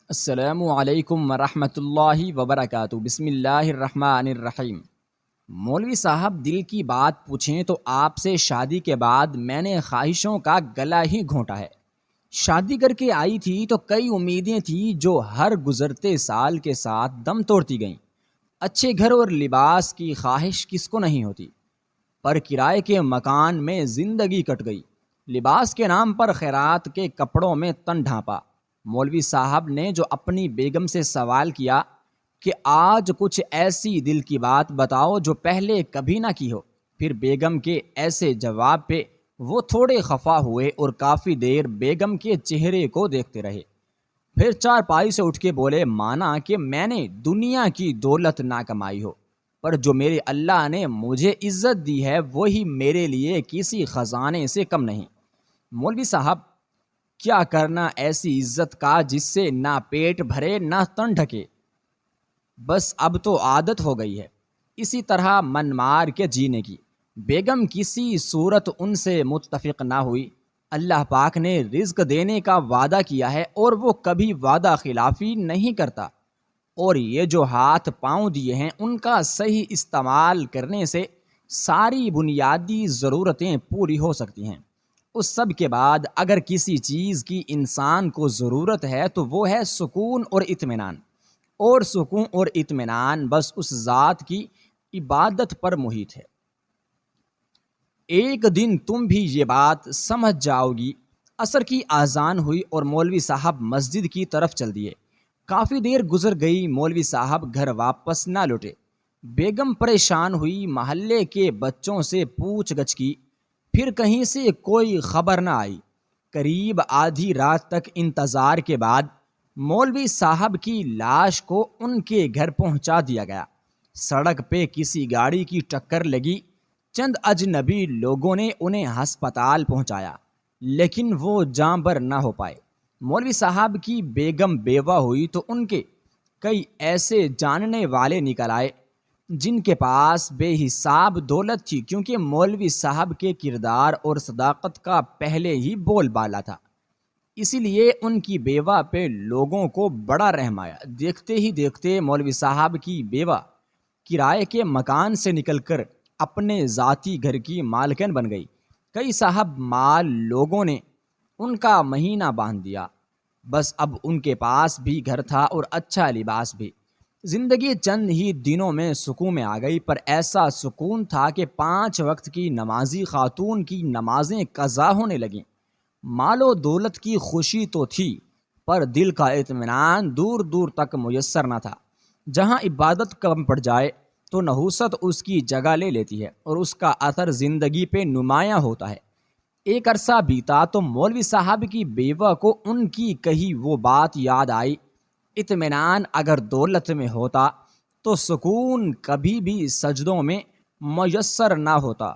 السلام علیکم ورحمۃ اللہ وبرکاتہ۔ بسم اللہ الرحمن الرحیم۔ مولوی صاحب، دل کی بات پوچھیں تو آپ سے شادی کے بعد میں نے خواہشوں کا گلا ہی گھونٹا ہے۔ شادی کر کے آئی تھی تو کئی امیدیں تھیں جو ہر گزرتے سال کے ساتھ دم توڑتی گئیں۔ اچھے گھر اور لباس کی خواہش کس کو نہیں ہوتی، پر کرائے کے مکان میں زندگی کٹ گئی۔ لباس کے نام پر خیرات کے کپڑوں میں تن ڈھانپا۔ مولوی صاحب نے جو اپنی بیگم سے سوال کیا کہ آج کچھ ایسی دل کی بات بتاؤ جو پہلے کبھی نہ کی ہو، پھر بیگم کے ایسے جواب پہ وہ تھوڑے خفا ہوئے اور کافی دیر بیگم کے چہرے کو دیکھتے رہے۔ پھر چارپائی سے اٹھ کے بولے، مانا کہ میں نے دنیا کی دولت نہ کمائی ہو، پر جو میرے اللہ نے مجھے عزت دی ہے وہی میرے لیے کسی خزانے سے کم نہیں۔ مولوی صاحب، کیا کرنا ایسی عزت کا جس سے نہ پیٹ بھرے نہ تن ڈھکے؟ بس اب تو عادت ہو گئی ہے اسی طرح من مار کے جینے کی۔ بیگم کسی صورت ان سے متفق نہ ہوئی۔ اللہ پاک نے رزق دینے کا وعدہ کیا ہے اور وہ کبھی وعدہ خلافی نہیں کرتا، اور یہ جو ہاتھ پاؤں دیے ہیں ان کا صحیح استعمال کرنے سے ساری بنیادی ضرورتیں پوری ہو سکتی ہیں۔ اس سب کے بعد اگر کسی چیز کی انسان کو ضرورت ہے تو وہ ہے سکون اور اطمینان، اور سکون اور اطمینان بس اس ذات کی عبادت پر محیط ہے۔ ایک دن تم بھی یہ بات سمجھ جاؤ گی۔ عصر کی اذان ہوئی اور مولوی صاحب مسجد کی طرف چل دیے۔ کافی دیر گزر گئی، مولوی صاحب گھر واپس نہ لوٹے۔ بیگم پریشان ہوئی، محلے کے بچوں سے پوچھ گچھ کی، پھر کہیں سے کوئی خبر نہ آئی۔ قریب آدھی رات تک انتظار کے بعد مولوی صاحب کی لاش کو ان کے گھر پہنچا دیا گیا۔ سڑک پہ کسی گاڑی کی ٹکر لگی، چند اجنبی لوگوں نے انہیں ہسپتال پہنچایا، لیکن وہ جاں بر نہ ہو پائے۔ مولوی صاحب کی بیگم بیوہ ہوئی تو ان کے کئی ایسے جاننے والے نکل آئے جن کے پاس بے حساب دولت تھی، کیونکہ مولوی صاحب کے کردار اور صداقت کا پہلے ہی بول بالا تھا، اسی لیے ان کی بیوہ پہ لوگوں کو بڑا رحم آیا۔ دیکھتے ہی دیکھتے مولوی صاحب کی بیوہ کرائے کے مکان سے نکل کر اپنے ذاتی گھر کی مالکن بن گئی۔ کئی صاحب مال لوگوں نے ان کا مہینہ باندھ دیا، بس اب ان کے پاس بھی گھر تھا اور اچھا لباس بھی۔ زندگی چند ہی دنوں میں سکون میں آ گئی، پر ایسا سکون تھا کہ 5 وقت کی نمازی خاتون کی نمازیں قضا ہونے لگیں۔ مال و دولت کی خوشی تو تھی، پر دل کا اطمینان دور دور تک میسر نہ تھا۔ جہاں عبادت کم پڑ جائے تو نحوست اس کی جگہ لے لیتی ہے اور اس کا اثر زندگی پہ نمایاں ہوتا ہے۔ ایک عرصہ بیتا تو مولوی صاحب کی بیوہ کو ان کی کہی وہ بات یاد آئی، اطمینان اگر دولت میں ہوتا تو سکون کبھی بھی سجدوں میں میسر نہ ہوتا۔